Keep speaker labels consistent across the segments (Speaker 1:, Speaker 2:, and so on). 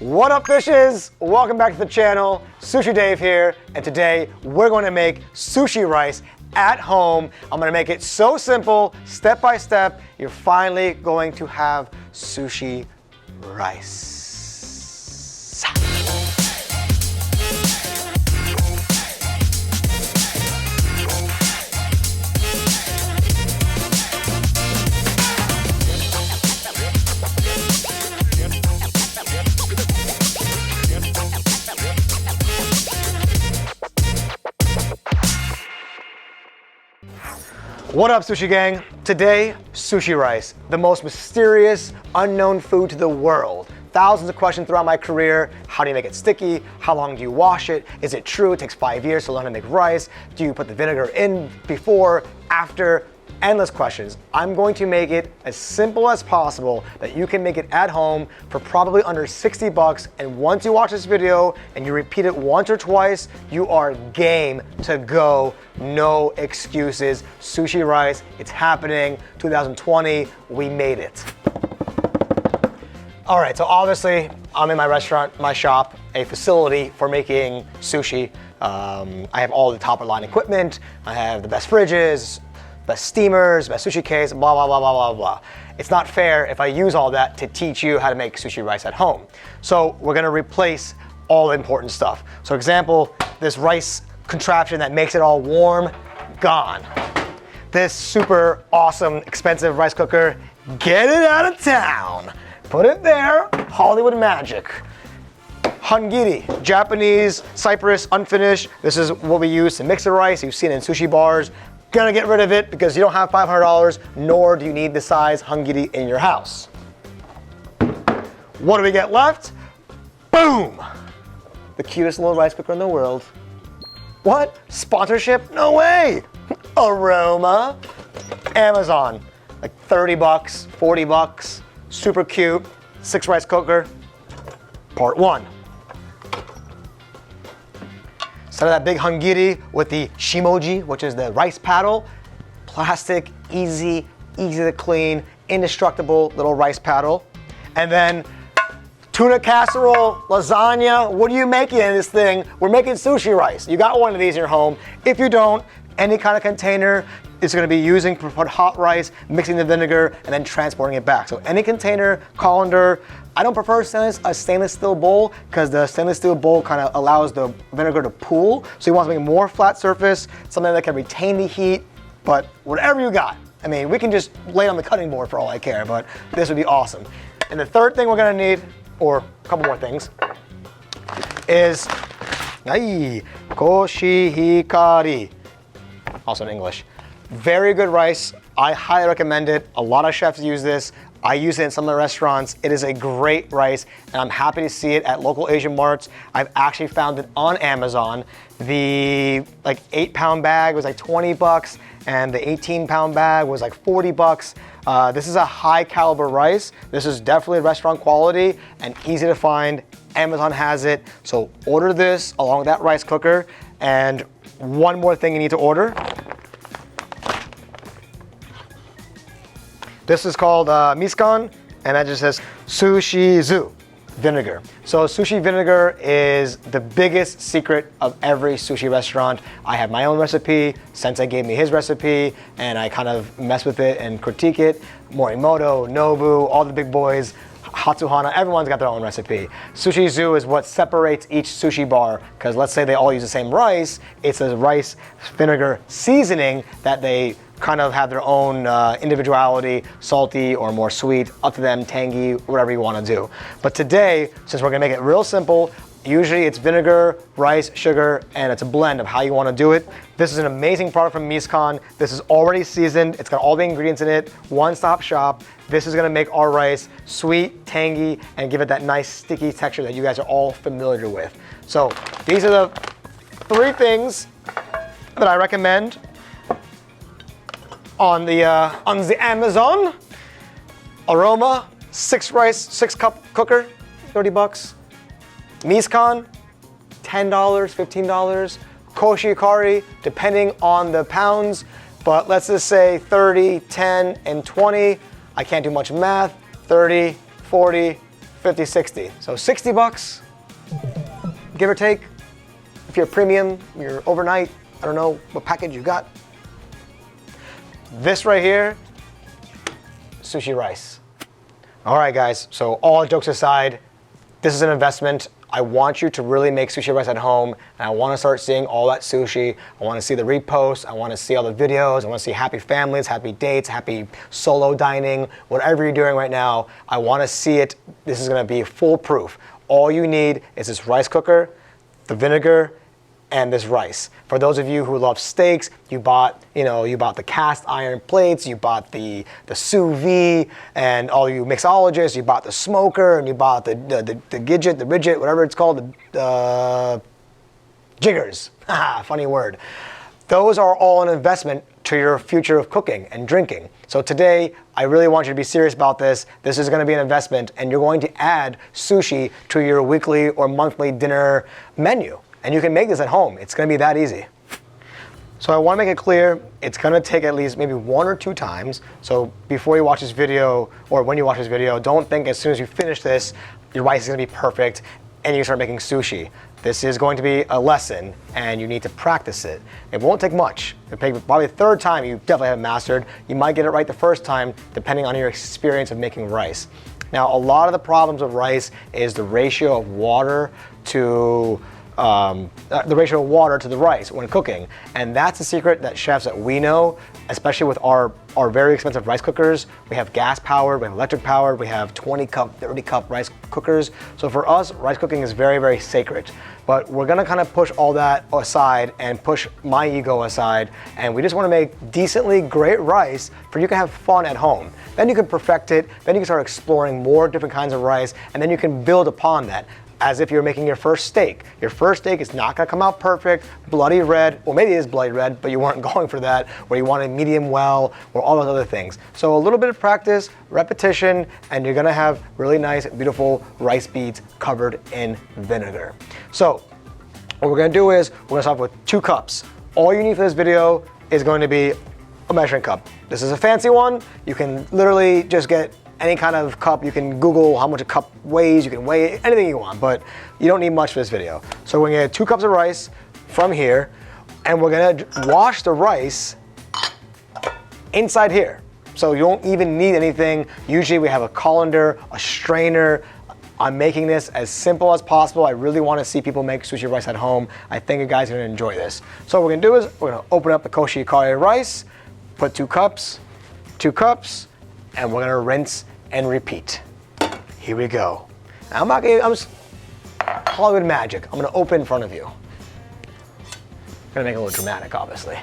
Speaker 1: What up, fishes? Welcome back to the channel. Sushi Dave here, and today we're going to make sushi rice at home. I'm going to make it so simple, step by step. You're finally going to have sushi rice. What up, Sushi Gang? Today, sushi rice, the most mysterious, unknown food to the world. Thousands of questions throughout my career. How do you make it sticky? How long do you wash it? Is it true it takes 5 years to learn how to make rice? Do you put the vinegar in before, after? Endless questions. I'm going to make it as simple as possible that you can make it at home for probably under 60 bucks. And once you watch this video and you repeat it once or twice, you are game to go. No excuses. Sushi rice, it's happening. 2020, we made it. All right, so obviously I'm in my restaurant, my shop, a facility for making sushi. I have all the top of line equipment. I have the best fridges, best steamers, best sushi case, blah, blah, blah, blah, blah, blah. It's not fair if I use all that to teach you how to make sushi rice at home. So we're gonna replace all the important stuff. So example, this rice contraption that makes it all warm, gone. This super awesome, expensive rice cooker, get it out of town. Put it there, Hollywood magic. Hungiri, Japanese, Cyprus, unfinished. This is what we use to mix the rice. You've seen it in sushi bars. Gonna get rid of it because you don't have $500, nor do you need the size hungiri in your house. What do we get left? Boom! The cutest little rice cooker in the world. What? Sponsorship? No way! Aroma. Amazon. Like 30 bucks, 40 bucks. Super cute. 6 rice cooker. Part 1. Instead of that big hungiri with the shimoji, which is the rice paddle, plastic, easy to clean, indestructible little rice paddle. And then tuna casserole, lasagna. What are you making in this thing? We're making sushi rice. You got one of these in your home. If you don't, any kind of container is going to be using to put hot rice, mixing the vinegar, and then transporting it back. So any container, colander. I don't prefer a stainless steel bowl because the stainless steel bowl kind of allows the vinegar to pool. So you want something more flat surface, something that can retain the heat, but whatever you got. I mean, we can just lay it on the cutting board for all I care, but this would be awesome. And the third thing we're gonna need, or a couple more things, is Koshihikari, also in English. Very good rice. I highly recommend it. A lot of chefs use this. I use it in some of the restaurants. It is a great rice, and I'm happy to see it at local Asian marts. I've actually found it on Amazon. The 8-pound bag was like 20 bucks, and the 18-pound bag was like 40 bucks. This is a high caliber rice. This is definitely restaurant quality and easy to find. Amazon has it. So order this along with that rice cooker. And one more thing you need to order. This is called Mizkan, and that just says Sushi vinegar. So sushi vinegar is the biggest secret of every sushi restaurant. I have my own recipe. Sensei gave me his recipe, and I kind of mess with it and critique it. Morimoto, Nobu, all the big boys, Hatsuhana, everyone's got their own recipe. Sushi Zu is what separates each sushi bar, because let's say they all use the same rice. It's a rice vinegar seasoning that they kind of have their own individuality, salty or more sweet, up to them, tangy, whatever you want to do. But today, since we're gonna make it real simple, usually it's vinegar, rice, sugar, and it's a blend of how you want to do it. This is an amazing product from Mizkan. This is already seasoned. It's got all the ingredients in it, one-stop shop. This is gonna make our rice sweet, tangy, and give it that nice sticky texture that you guys are all familiar with. So these are the 3 things that I recommend on the Amazon. Aroma, 6 rice, 6 cup cooker, 30 bucks. Mizkan, $10, $15. Koshihikari, depending on the pounds, but let's just say 30, 10, and 20. I can't do much math. 30, 40, 50, 60. So 60 bucks, give or take. If you're premium, you're overnight, I don't know what package you got. This right here, Sushi Rice. All right, guys, so all jokes aside, this is an investment. I want you to really make sushi rice at home, and I want to start seeing all that sushi. I want to see the reposts. I want to see all the videos. I want to see happy families, happy dates, happy solo dining, whatever you're doing right now. I want to see it. This is going to be foolproof. All you need is this rice cooker, the vinegar, and this rice. For those of you who love steaks, you bought the cast iron plates, you bought the sous vide, and all you mixologists, you bought the smoker, and you bought the gidget, the ridget, whatever it's called, the jiggers. Funny word. Those are all an investment to your future of cooking and drinking. So today, I really want you to be serious about this. This is going to be an investment, and you're going to add sushi to your weekly or monthly dinner menu. And you can make this at home. It's gonna be that easy. So I wanna make it clear, it's gonna take at least maybe 1 or 2 times. So before you watch this video, or when you watch this video, don't think as soon as you finish this, your rice is gonna be perfect and you start making sushi. This is going to be a lesson and you need to practice it. It won't take much. It'll take probably the 3rd time you definitely have mastered. You might get it right the 1st time, depending on your experience of making rice. Now, a lot of the problems with rice is the ratio of water to the rice when cooking. And that's a secret that chefs that we know, especially with our very expensive rice cookers. We have gas powered, we have electric powered, we have 20 cup, 30 cup rice cookers. So for us, rice cooking is very, very sacred. But we're gonna kind of push all that aside and push my ego aside. And we just wanna make decently great rice for you can have fun at home. Then you can perfect it, then you can start exploring more different kinds of rice, and then you can build upon that. As if you're making your first steak. Your first steak is not gonna come out perfect, bloody red, well maybe it is bloody red, but you weren't going for that, or you want it medium well, or all those other things. So a little bit of practice, repetition, and you're gonna have really nice, beautiful rice beads covered in vinegar. So what we're gonna do is, we're gonna start with 2 cups. All you need for this video is going to be a measuring cup. This is a fancy one. You can literally just get any kind of cup. You can Google how much a cup weighs, you can weigh it, anything you want, but you don't need much for this video. So we're gonna get 2 cups of rice from here, and we're gonna wash the rice inside here. So you don't even need anything. Usually we have a colander, a strainer. I'm making this as simple as possible. I really wanna see people make sushi rice at home. I think you guys are gonna enjoy this. So what we're gonna do is, we're gonna open up the Koshihikari rice, put 2 cups, and we're gonna rinse and repeat. Here we go. Now I'm just Hollywood magic. I'm gonna open in front of you. Gonna make it a little dramatic, obviously.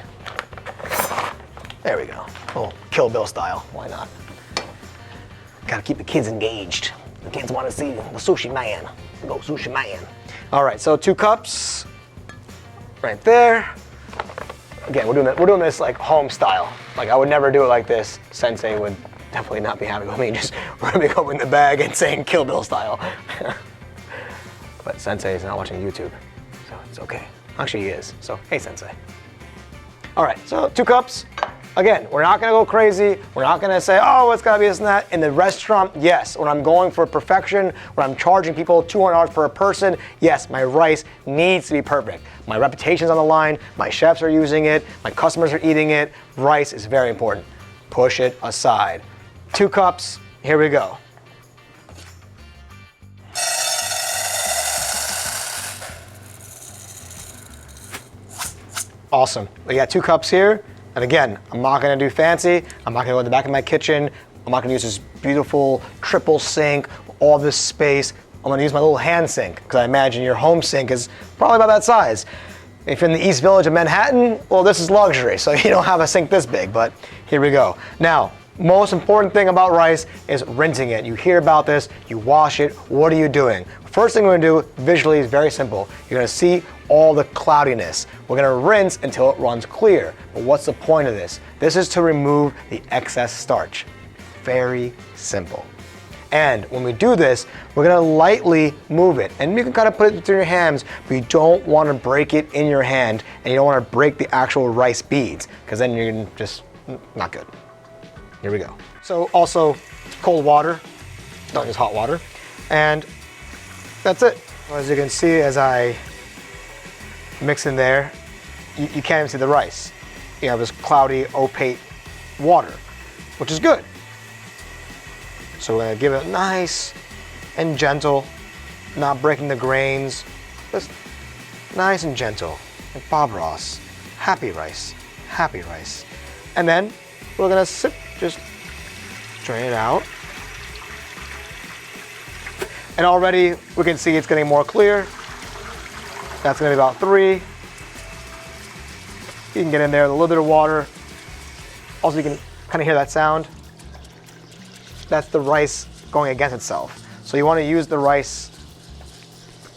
Speaker 1: There we go. Oh, Kill Bill style, why not? Gotta keep the kids engaged. The kids wanna see the sushi man. Go sushi man. All right, so 2 cups, right there. Again, we're doing this like home style. Like I would never do it like this. Sensei would definitely not be happy with me. We're gonna be opening the bag and saying Kill Bill style. But Sensei is not watching YouTube, so it's okay. Actually, he is. So hey, Sensei. All right, so 2 cups. Again, we're not gonna go crazy. We're not gonna say, oh, it's gotta be this and that. In the restaurant, yes. When I'm going for perfection, when I'm charging people $200 per person, yes, my rice needs to be perfect. My reputation's on the line. My chefs are using it. My customers are eating it. Rice is very important. Push it aside. 2 cups, here we go. Awesome, we got 2 cups here. And again, I'm not gonna do fancy. I'm not gonna go in the back of my kitchen. I'm not gonna use this beautiful triple sink, all this space. I'm gonna use my little hand sink, because I imagine your home sink is probably about that size. If you're in the East Village of Manhattan, well, this is luxury, so you don't have a sink this big, but here we go. Now, most important thing about rice is rinsing it. You hear about this, you wash it, what are you doing? First thing we're gonna do visually is very simple. You're gonna see all the cloudiness. We're gonna rinse until it runs clear. But what's the point of this? This is to remove the excess starch. Very simple. And when we do this, we're gonna lightly move it. And you can kind of put it between your hands, but you don't wanna break it in your hand, and you don't wanna break the actual rice beads, because then you're just not good. Here we go. So also, cold water, don't use hot water. And that's it. As you can see, as I mix in there, you can't even see the rice. You have this cloudy, opaque water, which is good. So we're gonna give it nice and gentle, not breaking the grains, just nice and gentle. Like Bob Ross, happy rice, happy rice. And then we're gonna just drain it out. And already we can see it's getting more clear. That's gonna be about 3. You can get in there with a little bit of water. Also, you can kind of hear that sound. That's the rice going against itself. So you want to use the rice,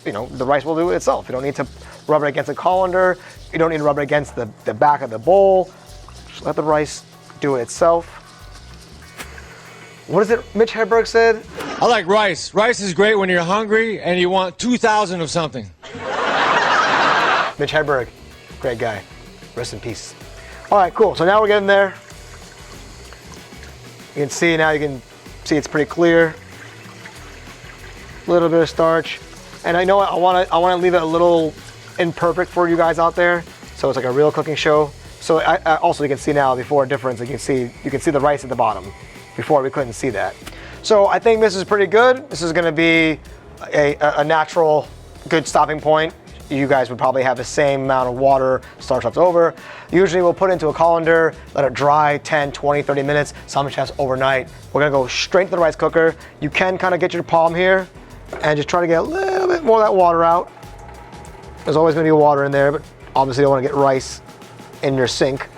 Speaker 1: the rice will do it itself. You don't need to rub it against a colander. You don't need to rub it against the back of the bowl. Just let the rice do it itself. What is it Mitch Hedberg said?
Speaker 2: I like rice. Rice is great when you're hungry and you want 2,000 of something.
Speaker 1: Mitch Hedberg, great guy. Rest in peace. All right, cool. So now we're getting there. You can see now, it's pretty clear. A little bit of starch. And I know I want to leave it a little imperfect for you guys out there. So it's like a real cooking show. So I also, you can see now before a difference. You can see the rice at the bottom. Before we couldn't see that. So I think this is pretty good. This is gonna be a natural, good stopping point. You guys would probably have the same amount of water, starch left over. Usually we'll put it into a colander, let it dry 10, 20, 30 minutes, some chefs overnight. We're gonna go straight to the rice cooker. You can kind of get your palm here and just try to get a little bit more of that water out. There's always gonna be water in there, but obviously you don't wanna get rice in your sink.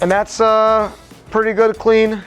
Speaker 1: And that's pretty good, clean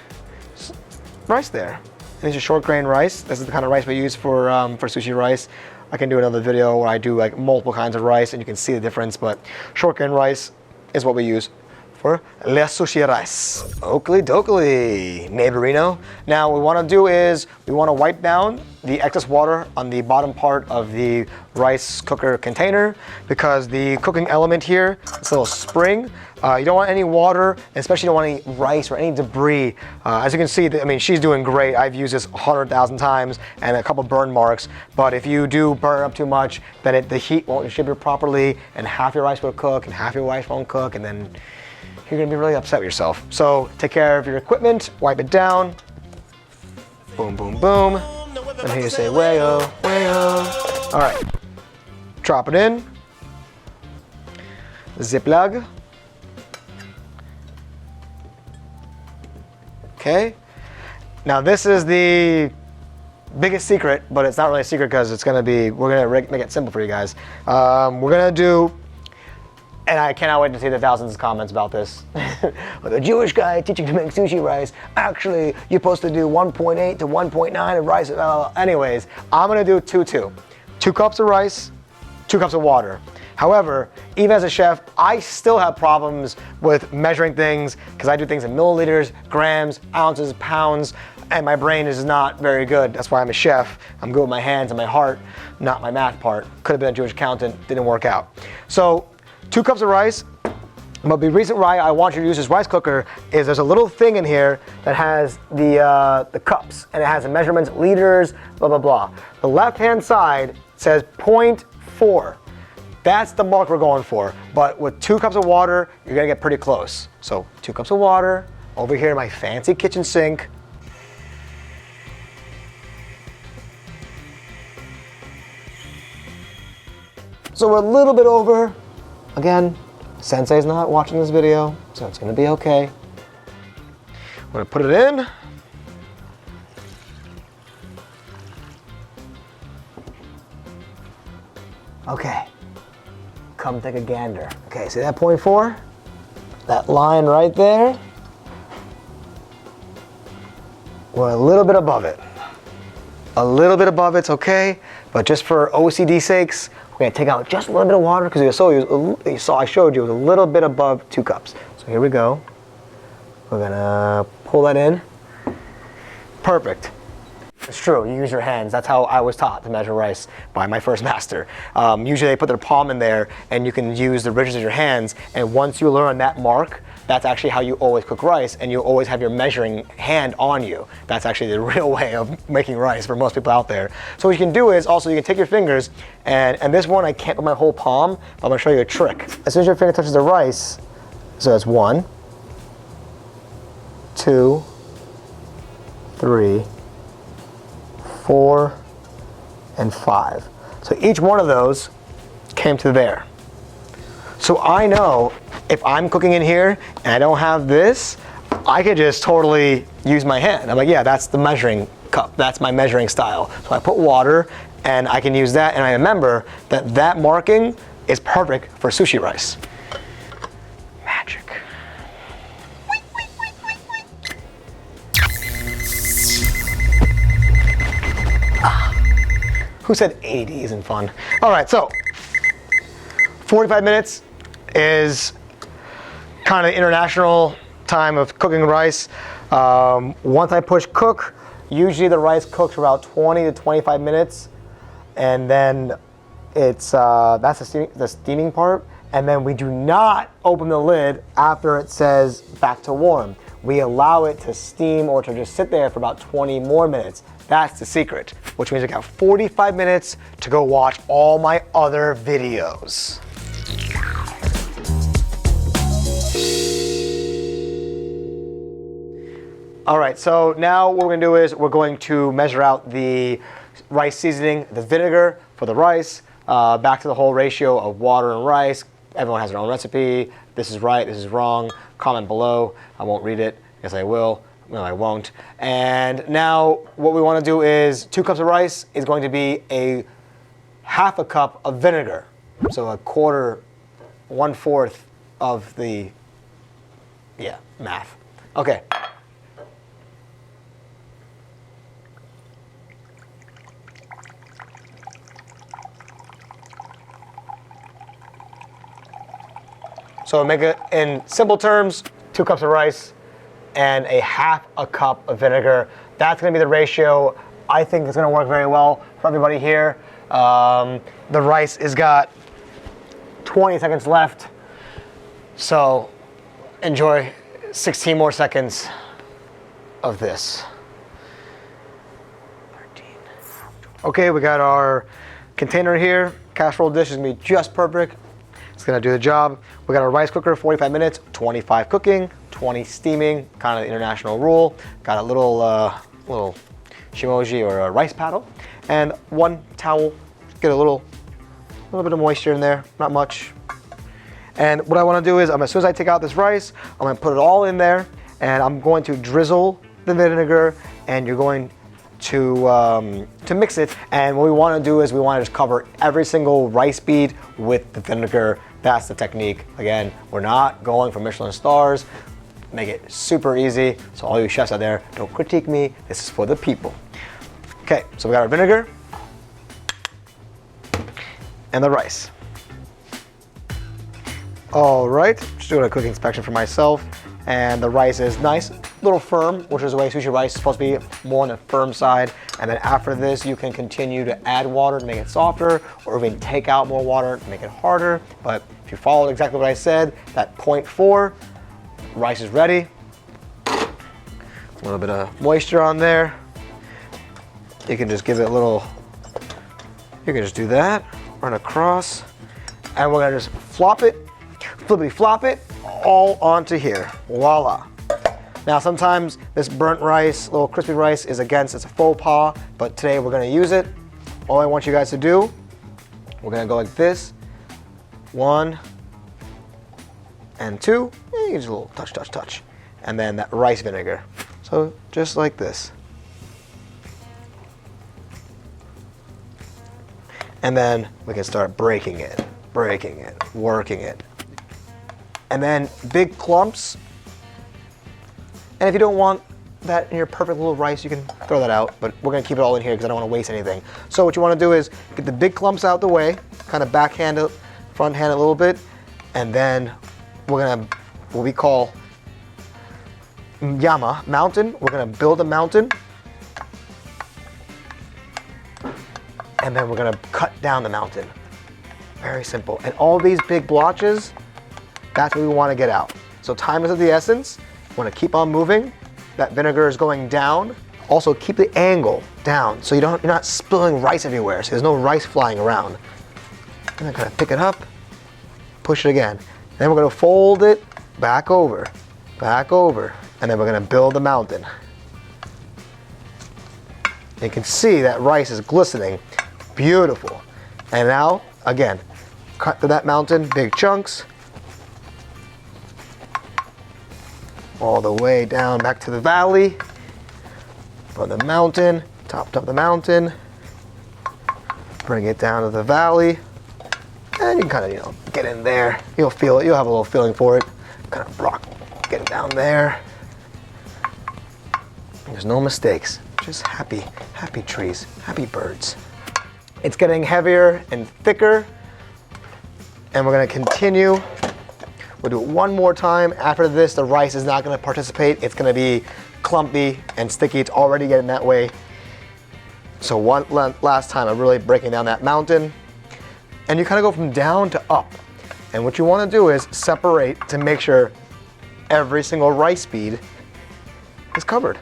Speaker 1: rice there. And it's a short grain rice. This is the kind of rice we use for sushi rice. I can do another video where I do like multiple kinds of rice and you can see the difference, but short grain rice is what we use for le sushi rice. Oakley dokley, neighborino. Now what we want to do is we want to wipe down the excess water on the bottom part of the rice cooker container because the cooking element here, this little spring, you don't want any water, especially you don't want any rice or any debris. As you can see, I mean, she's doing great. I've used this 100,000 times and a couple burn marks, but if you do burn up too much, then the heat won't distribute properly and half your rice will cook and half your rice won't cook, and then you're gonna be really upset with yourself. So take care of your equipment, wipe it down. Boom, boom, boom. And here you say, way-o, way-o. All right, drop it in. Zipplug. Okay. Now this is the biggest secret, but it's not really a secret because we're gonna make it simple for you guys. We're gonna do, and I cannot wait to see the thousands of comments about this. Like a Jewish guy teaching to make sushi rice. Actually, you're supposed to do 1.8 to 1.9 of rice. Anyways, I'm gonna do 2-2. 2 cups of rice, 2 cups of water. However, even as a chef, I still have problems with measuring things because I do things in milliliters, grams, ounces, pounds, and my brain is not very good. That's why I'm a chef. I'm good with my hands and my heart, not my math part. Could have been a Jewish accountant, didn't work out. So 2 cups of rice, but the reason why I want you to use this rice cooker is there's a little thing in here that has the cups, and it has the measurements, liters, blah, blah, blah. The left-hand side says 0.4. That's the mark we're going for. But with 2 cups of water, you're gonna get pretty close. So 2 cups of water, over here in my fancy kitchen sink. So we're a little bit over. Again, Sensei's not watching this video, so it's gonna be okay. I'm gonna put it in. Okay, come take a gander. Okay, see that 0.4? That line right there? We're a little bit above it. A little bit above it's okay, but just for OCD sakes, we're gonna take out just a little bit of water because I showed you it was a little bit above 2 cups. So here we go. We're gonna pull that in. Perfect. It's true, you use your hands. That's how I was taught to measure rice by my first master. Usually they put their palm in there and you can use the ridges of your hands, and once you learn that mark, that's actually how you always cook rice, and you always have your measuring hand on you. That's actually the real way of making rice for most people out there. So what you can do is also you can take your fingers, and this one I can't put my whole palm, but I'm gonna show you a trick. As soon as your finger touches the rice, so that's 1, 2, 3, 4, and 5. So each one of those came to there. So I know if I'm cooking in here and I don't have this, I could just totally use my hand. I'm like, yeah, that's the measuring cup. That's my measuring style. So I put water and I can use that, and I remember that that marking is perfect for sushi rice. Magic. Who said 80 isn't fun? All right, so 45 minutes is kind of international time of cooking rice. Once I push cook, usually the rice cooks for about 20 to 25 minutes, and then it's that's the steaming part. And then we do not open the lid after it says back to warm. We allow it to steam or to just sit there for about 20 more minutes. That's the secret, which means I got 45 minutes to go watch all my other videos. All right, so now what we're gonna do is we're going to measure out the rice seasoning, the vinegar for the rice, back to the whole ratio of water and rice. Everyone has their own recipe. This is right, this is wrong. Comment below. I won't read it. Yes, I will. No, I won't. And now what we wanna do is 2 cups of rice is going to be a half a cup of vinegar. So a quarter, 1/4 of the, yeah, math. Okay. So make it in simple terms, 2 cups of rice and a half a cup of vinegar. That's gonna be the ratio. I think it's gonna work very well for everybody here. The rice has got 20 seconds left. So enjoy 16 more seconds of this. 13. Okay, we got our container here. Casserole dish is gonna be just perfect. It's gonna do the job. We got our rice cooker, 45 minutes, 25 cooking, 20 steaming, kind of the international rule. Got a little shimoji or a rice paddle, and 1 towel. Get a little bit of moisture in there, not much. And what I wanna do is, as soon as I take out this rice, I'm gonna put it all in there, and I'm going to drizzle the vinegar, and you're going to mix it. And what we wanna do is we wanna just cover every single rice bead with the vinegar. That's the technique. Again, we're not going for Michelin stars. Make it super easy. So all you chefs out there, don't critique me. This is for the people. Okay, so we got our vinegar and the rice. All right, just doing a quick inspection for myself. And the rice is nice, a little firm, which is the way sushi rice is supposed to be, more on the firm side. And then after this, you can continue to add water to make it softer, or even take out more water to make it harder. But if you follow exactly what I said, that 0.4, rice is ready. A little bit of moisture on there. You can just give it a little, you can just do that, run across, and we're gonna just flop it, flippity flop it, all onto here, voila. Now sometimes this burnt rice, little crispy rice is against, it's a faux pas, but today we're gonna use it. All I want you guys to do, we're gonna go like this, 1 and 2, and just a little touch, touch, touch. And then that rice vinegar. So just like this. And then we can start breaking it, working it. And then big clumps. And if you don't want that in your perfect little rice, you can throw that out, but we're gonna keep it all in here because I don't wanna waste anything. So what you wanna do is get the big clumps out the way, kind of backhand it, front hand it a little bit, and then we're gonna, what we call mountain. We're gonna build a mountain. and then we're gonna cut down the mountain. Very simple. And all these big blotches, that's what we wanna get out. So time is of the essence. Wanna keep on moving. That vinegar is going down. Also keep the angle down so you're not spilling rice everywhere, so there's no rice flying around. And then kind of pick it up, push it again. Then we're gonna fold it back over, and then we're gonna build the mountain. You can see that rice is glistening, beautiful. And now, again, cut to that mountain, big chunks, all the way down back to the valley, from the mountain, top of the mountain, bring it down to the valley, and you can kind of, get in there. You'll feel it, you'll have a little feeling for it. Kind of rock, get it down there. There's no mistakes, just happy trees, happy birds. It's getting heavier and thicker, and we're gonna continue. We'll do it one more time. After this, the rice is not gonna participate. It's gonna be clumpy and sticky. It's already getting that way. So one last time, I'm really breaking down that mountain. And you kind of go from down to up. And what you wanna do is separate to make sure every single rice bead is covered.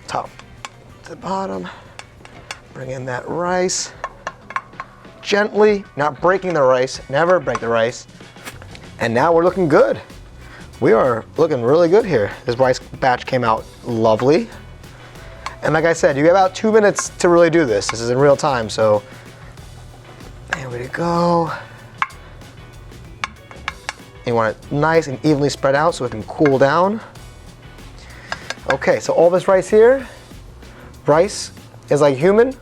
Speaker 1: Top to bottom, bring in that rice. Gently, not breaking the rice, never break the rice. And now we're looking good. We are looking really good here. This rice batch came out lovely. And like I said, you have about 2 minutes to really do this. This is in real time, so there we go. You want it nice and evenly spread out so it can cool down. Okay, so all this rice here, rice is like human.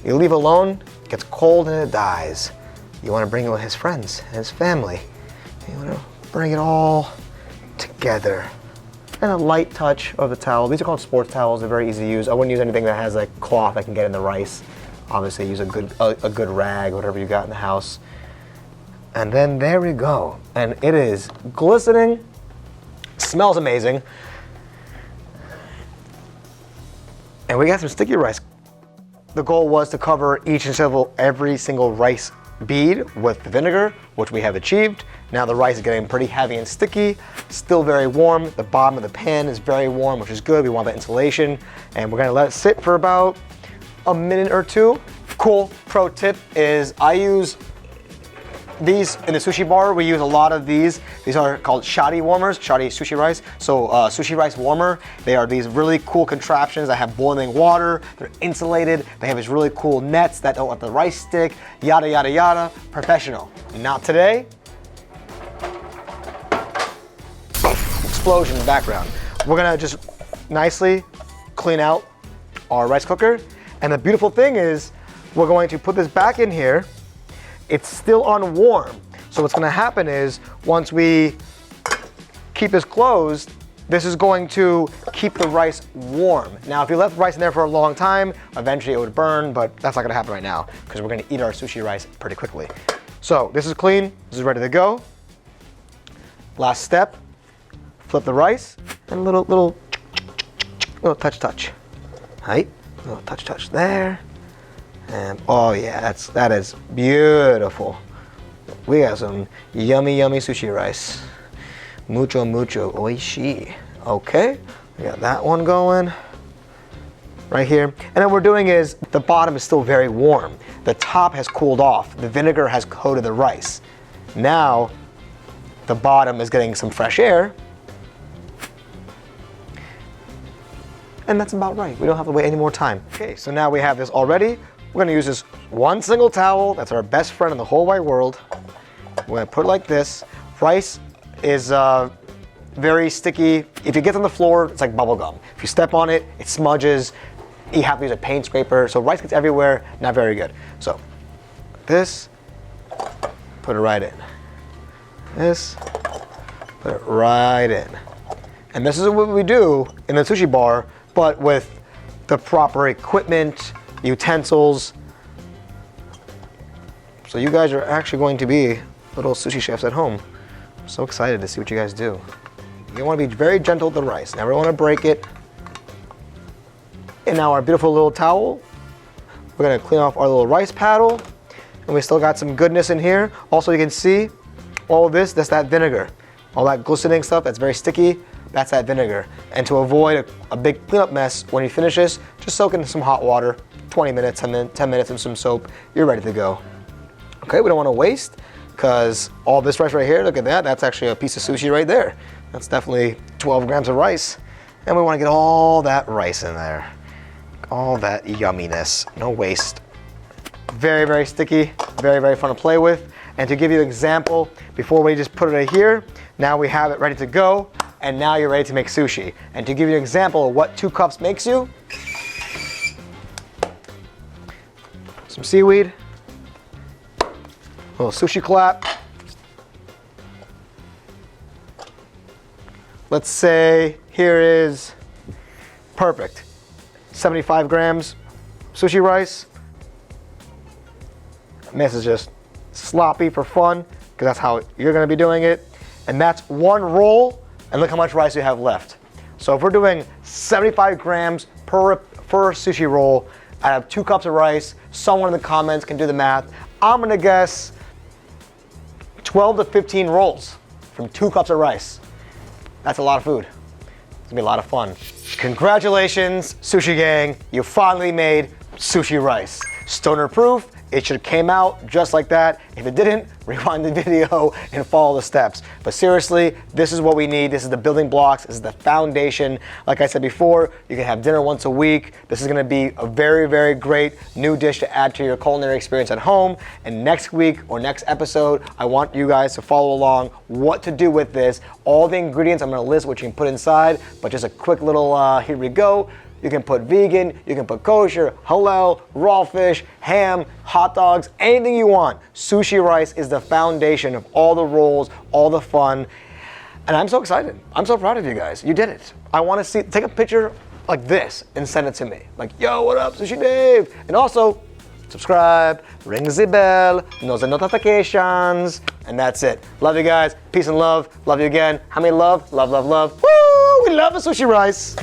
Speaker 1: You leave alone, it gets cold and it dies. You want to bring it with his friends and his family. You want to bring it all together. And a light touch of the towel. These are called sports towels. They're very easy to use. I wouldn't use anything that has like cloth I can get in the rice. Obviously, use a good rag, whatever you got in the house. And then there we go. And it is glistening. Smells amazing. And we got some sticky rice. The goal was to cover every single rice bead with the vinegar, which we have achieved. Now the rice is getting pretty heavy and sticky, still very warm. The bottom of the pan is very warm, which is good. We want that insulation. And we're gonna let it sit for about a minute or two. Cool pro tip is I use these in the sushi bar. We use a lot of these. These are called shari warmers, shari sushi rice. So sushi rice warmer, they are these really cool contraptions that have boiling water. They're insulated. They have these really cool nets that don't let the rice stick, yada, yada, yada. Professional. Not today. Explosion in the background. We're gonna just nicely clean out our rice cooker. And the beautiful thing is we're going to put this back in here. It's still on warm. So what's gonna happen is once we keep this closed, this is going to keep the rice warm. Now, if you left the rice in there for a long time, eventually it would burn, but that's not gonna happen right now because we're gonna eat our sushi rice pretty quickly. So this is clean, this is ready to go. Last step, flip the rice and little touch. Right, little touch there. And oh yeah, that is beautiful. We got some yummy sushi rice. Mucho oishi. Okay, we got that one going right here. And then what we're doing is the bottom is still very warm. The top has cooled off. The vinegar has coated the rice. Now the bottom is getting some fresh air. And that's about right. We don't have to wait any more time. Okay, so now we have this all ready. We're gonna use this one single towel. That's our best friend in the whole wide world. We're gonna put it like this. Rice is very sticky. If it gets on the floor, it's like bubble gum. If you step on it, it smudges. You have to use a paint scraper. So rice gets everywhere, not very good. So this, put it right in. This, put it right in. And this is what we do in the sushi bar, but with the proper equipment, utensils. So you guys are actually going to be little sushi chefs at home. I'm so excited to see what you guys do. You want to be very gentle with the rice. Never want to break it. And now our beautiful little towel, we're we're gonna clean off our little rice paddle, and we still got some goodness in here. Also, you can see all of this, that's that vinegar. All that glistening stuff that's very sticky, that's that vinegar. And to avoid a big cleanup mess, when you finish this, just soak it in some hot water, 20 minutes, 10 minutes in some soap, you're ready to go. Okay, we don't wanna waste, because all this rice right here, look at that, that's actually a piece of sushi right there. That's definitely 12 grams of rice. And we wanna get all that rice in there. All that yumminess, no waste. Very, very sticky, very, very fun to play with. And to give you an example, before we just put it right here, now we have it ready to go, and now you're ready to make sushi. And to give you an example of what 2 cups makes you, some seaweed, a little sushi clap. Let's say here is perfect. 75 grams sushi rice. And this is just sloppy for fun, because that's how you're gonna be doing it. And that's 1 roll, and look how much rice you have left. So if we're doing 75 grams per sushi roll, I have 2 cups of rice. Someone in the comments can do the math. I'm gonna guess 12 to 15 rolls from 2 cups of rice. That's a lot of food. It's gonna be a lot of fun. Congratulations, Sushi Gang. You finally made sushi rice. Stoner proof. It should have came out just like that. If it didn't, rewind the video and follow the steps. But seriously, this is what we need. This is the building blocks. This is the foundation. Like I said before, you can have dinner once a week. This is gonna be a very, very great new dish to add to your culinary experience at home. And next week or next episode, I want you guys to follow along what to do with this. All the ingredients I'm gonna list what you can put inside, but just a quick little, here we go. You can put vegan, you can put kosher, halal, raw fish, ham, hot dogs, anything you want. Sushi rice is the foundation of all the rolls, all the fun. And I'm so excited. I'm so proud of you guys. You did it. I want to take a picture like this and send it to me. Like, yo, what up, Sushi Dave? And also, subscribe, ring the bell, notifications, and that's it. Love you guys. Peace and love. Love you again. How many love? Love, love, love. Woo! We love the sushi rice.